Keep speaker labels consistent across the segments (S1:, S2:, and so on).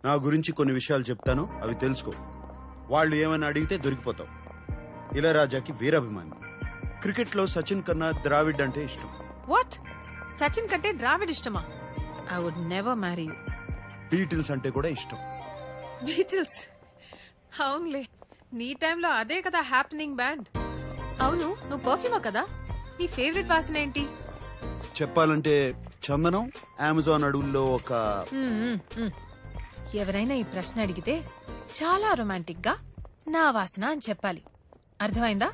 S1: నా గురించి కొన్ని విషయాలు చెప్తాను, అవి తెలుసుకో. వాళ్ళు ఏమైనా అడిగితే దొరికిపోతావు. ఇళయరాజాకి వీరాభిమాని. క్రికెట్ లో సచిన్ కన్నా ద్రావిడ్ అంటే ఇష్టం.
S2: వాట్? సచిన్ కంటే ద్రావిడ్ ఇష్టమా? I would never marry you.
S1: Beatles అంటే కూడా ఇష్టం.
S2: బీటిల్స్? అవునులే, నీ టైంలో అదే కదా హ్యాపెనింగ్ బ్యాండ్. అవును, నువ్వు పర్ఫ్యూమా కదా? నీ ఫేవరెట్ వాసన ఏంటి?
S1: చెప్పాలంటే చందనం. అమెజాన్ అడవుల్లో ఒక
S2: ఎవరైనా ఈ ప్రశ్న అడిగితే చాలా రొమాంటిక్ గా నా వాసన అని చెప్పాలి. అర్థమైందా?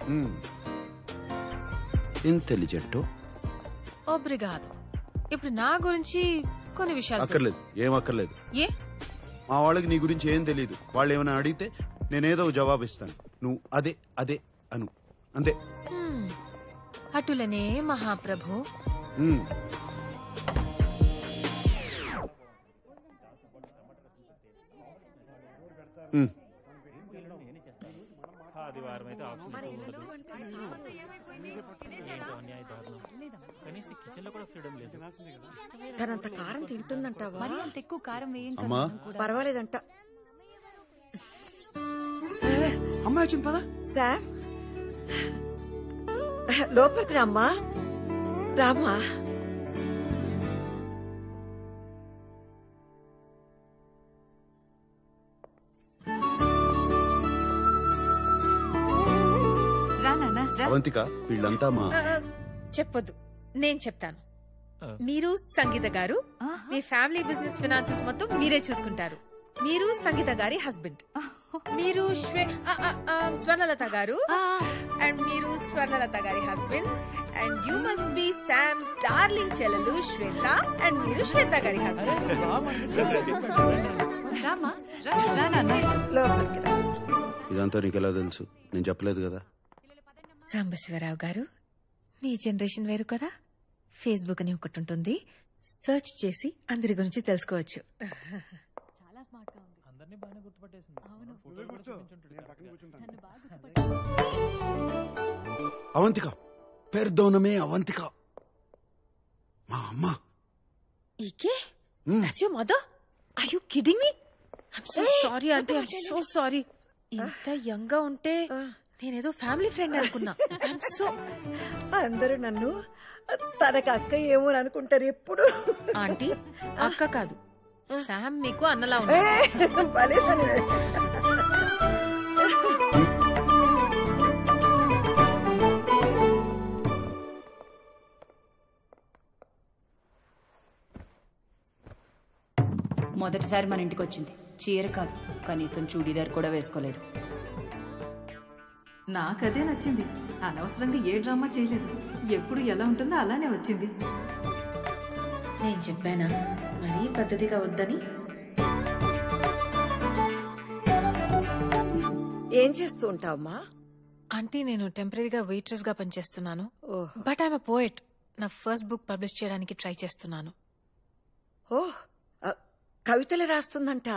S1: ఇంటెలిజెంట్.
S2: ఒబ్రిగాదో. ఇప్పుడు నా గురించి కొన్ని విషయాలు
S1: అక్కర్లేదు. ఏం అక్కర్లేదు.
S2: ఏ?
S1: మా వాళ్ళకి నీ గురించి ఏం తెలీదు. వాళ్ళు ఏమైనా అడిగితే నేనేదో జవాబు ఇస్తాను, నువ్వు అదే అదే అను, అంతే.
S2: అటులనే మహాప్రభు.
S3: తనంత కారం తింటుందంటావా?
S4: మరి అంత ఎక్కువ కారం వేయం.
S3: పర్వాలేదంట.
S1: అమ్మాయి వచ్చింది పదా.
S3: శామ్, లోపలికి రామ్మా. రామ్మా.
S1: అవంతిక, వీళ్ళంతా మా...
S2: చెప్పొద్దు, నేను చెప్తాను. మీరు సంగీత గారు, మీ ఫ్యామిలీ బిజినెస్ ఫైనాన్సెస్ మొత్తం మీరే చూసుకుంటారు. మీరు సంగీత గారి హస్బెండ్. మీరు స్వర్ణలత గారు, అండ్ మీరు స్వర్ణలత గారి husband. And you must be Sam's darling చెల్లెలు శ్వేత, అండ్ మీరు శ్వేత గారి హస్బెండ్.
S1: ఇదంతా నీకు ఎలా తెలుసు? నేను చెప్పలేదు కదా.
S2: సాంబశివరావు గారు, మీ జనరేషన్ వేరు కదా. ఫేస్బుక్ అని ఒకటి ఉంటుంది, సర్చ్ చేసి అందరి గురించి తెలుసుకోవచ్చు.
S1: అవంతిక, పెర్దోనమే అవంతిక, మా అమ్మ.
S2: ఈకే? That's your mother? Are you kidding me? I'm so sorry auntie, I'm so sorry. ఇంత యంగ్ గా ఉంటే నేనేదో ఫ్యామిలీ ఫ్రెండ్ అనుకున్నా.
S3: అందరూ నన్ను తనకు అక్క ఏమో అనుకుంటారు ఎప్పుడు.
S2: ఆంటీ, అక్క కాదు, శామ్ మీకు అన్నలా ఉంది.
S4: మొదటిసారి మన ఇంటికి వచ్చింది. చీర కాదు, కనీసం చూడీదార్ కూడా వేసుకోలేదు.
S5: నాకదే నచ్చింది. అనవసరంగా ఏ డ్రామా చేయలేదు. ఎప్పుడు ఎలా ఉంటుందో అలానే వచ్చింది.
S2: నేను చెప్పానా మరీ పద్ధతిగా వద్దని?
S3: ఏం చేస్తూ ఉంటావమ్మా?
S2: ఆంటీ, నేను టెంపరీగా వెయిట్రెస్ గా పనిచేస్తున్నాను. But I'm a poet. నా ఫస్ట్ బుక్ పబ్లిష్ చేయడానికి ట్రై చేస్తున్నాను.
S3: ఓహ్, కవితలు రాస్తుందంట.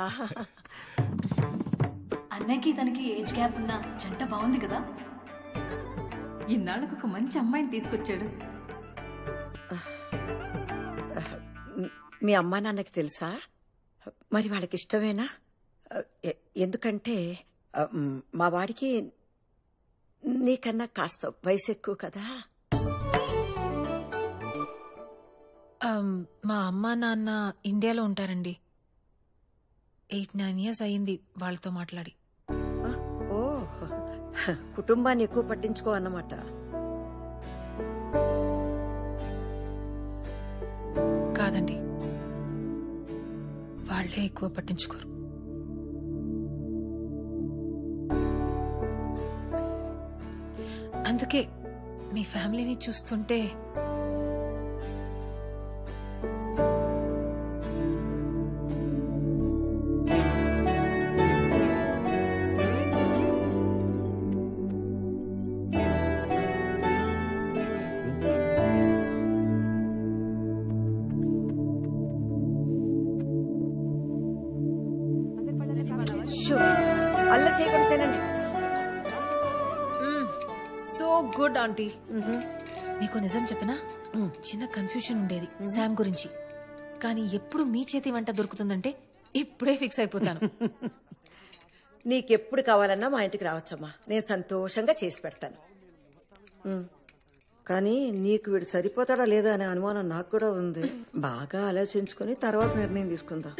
S4: అన్నకి తనకి ఏజ్ గ్యాప్ ఉన్న జంట బాగుంది కదా.
S5: ఇన్నాళ్ళకు ఒక మంచి అమ్మాయిని తీసుకొచ్చాడు.
S3: మీ అమ్మా నాన్నకి తెలుసా? మరి వాళ్ళకి ఇష్టమేనా? ఎందుకంటే మా వాడికి నీకన్నా కాస్త వయసు ఎక్కువ కదా.
S2: మా అమ్మా నాన్న ఇండియాలో ఉంటారండి. 8-9 years అయింది వాళ్ళతో మాట్లాడి.
S3: ఓ, కుటుంబాన్ని ఎక్కువ పట్టించుకో అన్నమాట.
S2: కాదండి, వాళ్ళే ఎక్కువ పట్టించుకోరు. అందుకే మీ ఫ్యామిలీని చూస్తుంటే
S3: అల్లరి చేయకుండా తినండి.
S2: So good aunty. మీకు నిజం చెప్పినా చిన్న కన్ఫ్యూషన్ ఉండేది శామ్ గురించి. కానీ ఎప్పుడు మీ చేతి వంట దొరుకుతుందంటే ఇప్పుడే ఫిక్స్ అయిపోతాను.
S3: నీకెప్పుడు కావాలన్నా మా ఇంటికి రావచ్చమ్మా, నేను సంతోషంగా చేసి పెడతాను. కానీ నీకు వీడు సరిపోతాడా లేదా అనే అనుమానం నాకు కూడా ఉంది. బాగా ఆలోచించుకుని తర్వాత నిర్ణయం తీసుకుందాం.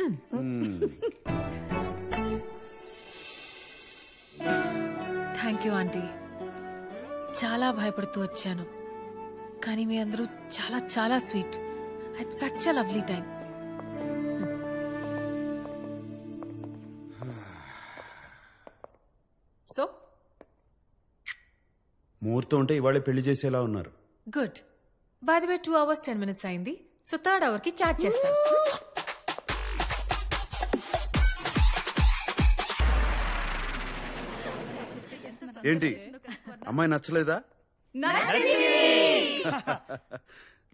S2: Thank you aunty. చాలా భయపడుతూ వచ్చాను, కానీ మీ అందరూ చాలా చాలా sweet. It's such a lovely time. So
S1: ముహూర్తం ఉంటే ఇవాళ పెళ్లి చేసేలా ఉన్నారు.
S2: Good. By the way 2 hours 10 minutes అయింది. సో 3rd hour కి చాట్ చేస్తాను.
S1: ఏంటి అమ్మాయి నచ్చలేదా?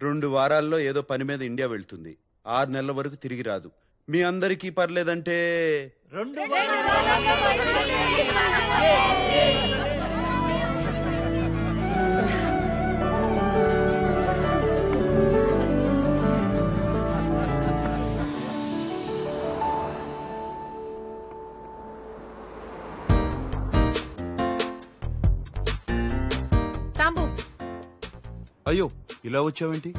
S1: 2 వారాల్లో ఏదో పని మీద ఇండియా వెళ్తుంది. 6 నెలల వరకు తిరిగి రాదు. మీ అందరికీ పర్లేదంటే 2
S2: సాంబు,
S1: అయ్యో ఇలా వచ్చావేంటి?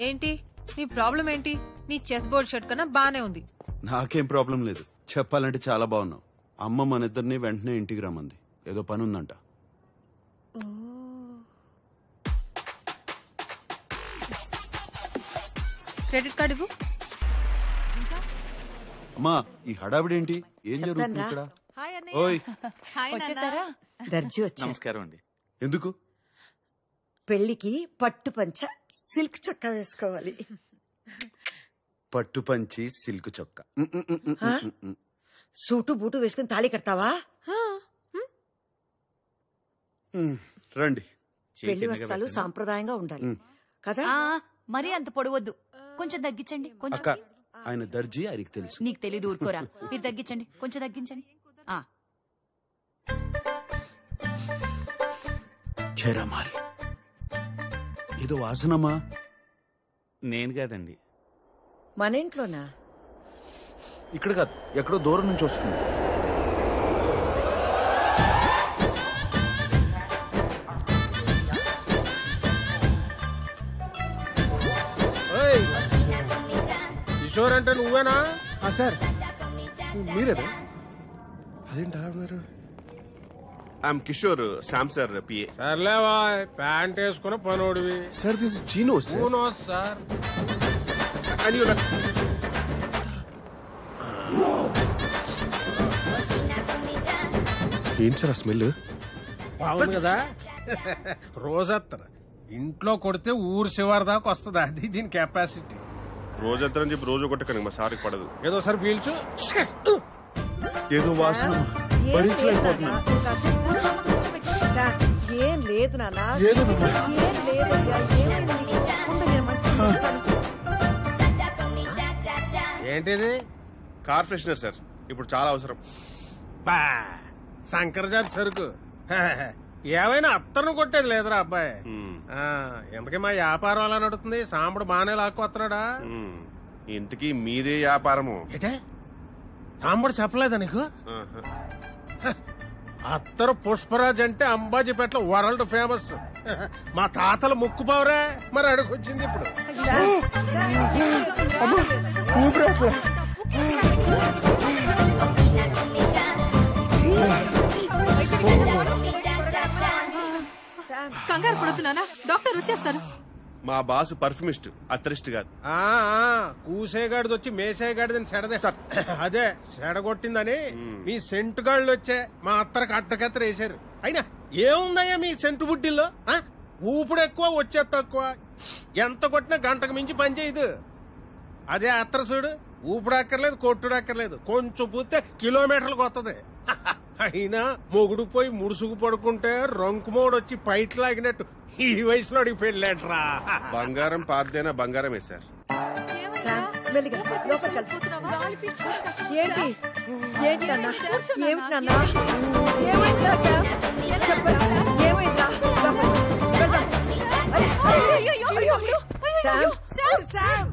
S2: ఏంటి నీ ప్రాబ్లం ఏంటి? నీ చెస్ బోర్డ్ షర్ట్ కన్నా బానే ఉంది.
S1: నాకేం ప్రాబ్లం లేదు. చెప్పాలంటే చాలా బాగున్నావు. అమ్మ మన ఇద్దరిని వెంటనే ఇంటికి రమ్మంది. ఏదో పని ఉందంట.
S2: క్రెడిట్ కార్డు ఇవ్వు.
S1: అమ్మా ఈ హడావిడేంటి? ఏం జరుగుతుంది ఇక్కడ? ఓయ్
S4: వచ్చేసారా?
S3: దర్జీ వచ్చా.
S6: నమస్కారం అండి.
S1: ఎందుకు?
S3: పెళ్లికి పట్టు పంచ సిల్క్ చొక్కా వేసుకోవాలి.
S1: పట్టు పంచి సిల్క్ చొక్కా.
S3: సూటు బూటు వేసుకుని తాళి కడతావా?
S1: రండి.
S3: పెళ్లి వస్త్రాలు సాంప్రదాయంగా ఉండాలి కదా.
S4: మరీ అంత పొడవద్దు, కొంచెం తగ్గించండి. కొంచెం
S1: అక్క ఆయన దర్జీ, ఆయనకి తెలుసు.
S4: నీకు తెలీదు, ఊరుకోరా. మీరు తగ్గించండి, కొంచెం తగ్గించండి.
S1: చేరమాలి ఏదో వాసనమా?
S6: నేను కాదండి.
S3: మన ఇంట్లోనా?
S1: ఇక్కడ కాదు, ఎక్కడో దూరం నుంచి వస్తుంది.
S7: కిషోర్ అంటే నువ్వేనా?
S8: సార్ మీరేనా? అదేంటి అలా ఉన్నారు?
S7: I'm Kishore, Sam sir PA. సర్లేవా, ప్యాంట్ వేసుకున్న పనోడివి.
S8: Sir this is chinos.
S7: పూనోస్ సార్.
S8: ఏంటి సార్ ఆ స్మెల్?
S7: బాగుంది కదా. రోజత్తర ఇంట్లో కొడితే ఊరు శివారు దాకా వస్తుంది. అది దీని కెపాసిటీ.
S9: రోజంతా చెప్పి రోజు కొట్టకండి, మా సార్కి పడదు.
S7: ఏదో సార్ పీల్చు.
S1: ఏదో వాసన భరించలేకపోతున్నా.
S3: ఏం లేదు నాన్న,
S1: ఏదో
S3: ఏం లేదయ్యా.
S7: ఏంటిది?
S9: కార్ ఫ్రెషనర్ సార్, ఇప్పుడు చాలా అవసరం.
S7: బా శంకరజాతి సరుకు. ఏమైనా అత్తను కొట్టేది లేదురా అబ్బాయి. ఎందుకే మా వ్యాపారం అలా నడుతుంది? సాంబడు బానే లాక్కొస్తున్నాడా?
S9: ఇంతకీ మీదే వ్యాపారము
S7: ఏటే? సాంబడు చెప్పలేదా నీకు? అత్తరు పుష్పరాజ్ అంటే అంబాజీపేటలో వరల్డ్ ఫేమస్. మా తాతలు ముక్కుపోవరే, మరి అడుగొచ్చింది ఇప్పుడు.
S2: కంగారు పడుతున్నానా? డాక్టర్ వచ్చేస్తారు.
S9: మా బాసు పర్ఫ్యూమిస్ట్, అత్తరిస్ట్ కాదు.
S7: కూసేగాడిది వచ్చి మేసేగాడిదని సెడదే సార్. అదే సెడగొట్టిందని మీ సెంటు గాళ్ళు వచ్చే మా అత్తరికి అట్టకత్తర వేసారు. అయినా ఏముందయ్యా మీ సెంటు బుడ్డిల్లో? ఊపుడు ఎక్కువ, వచ్చే తక్కువ. ఎంత కొట్టినా గంటకు మించి పని చేయదు. అదే అత్తర చూడు, ఊపుడు అక్కర్లేదు, కొట్టుడు అక్కర్లేదు, కొంచెం పూస్తే కిలోమీటర్లకు వస్తుంది. అయినా మొగుడు పోయి ముడుసుకు పడుకుంటే రంకుమోడు వచ్చి పైట్ లాగినట్టు ఈ వయసులో అడిగి పెళ్ళాట్రా.
S9: బంగారం పాతదైనా బంగారమే సార్.
S3: ఏంటి ఏంటి నాన్న? ఏమిటి నాన్న? ఏమైందా సార్? చెప్పరా, ఏమైందా? Sam, Sam,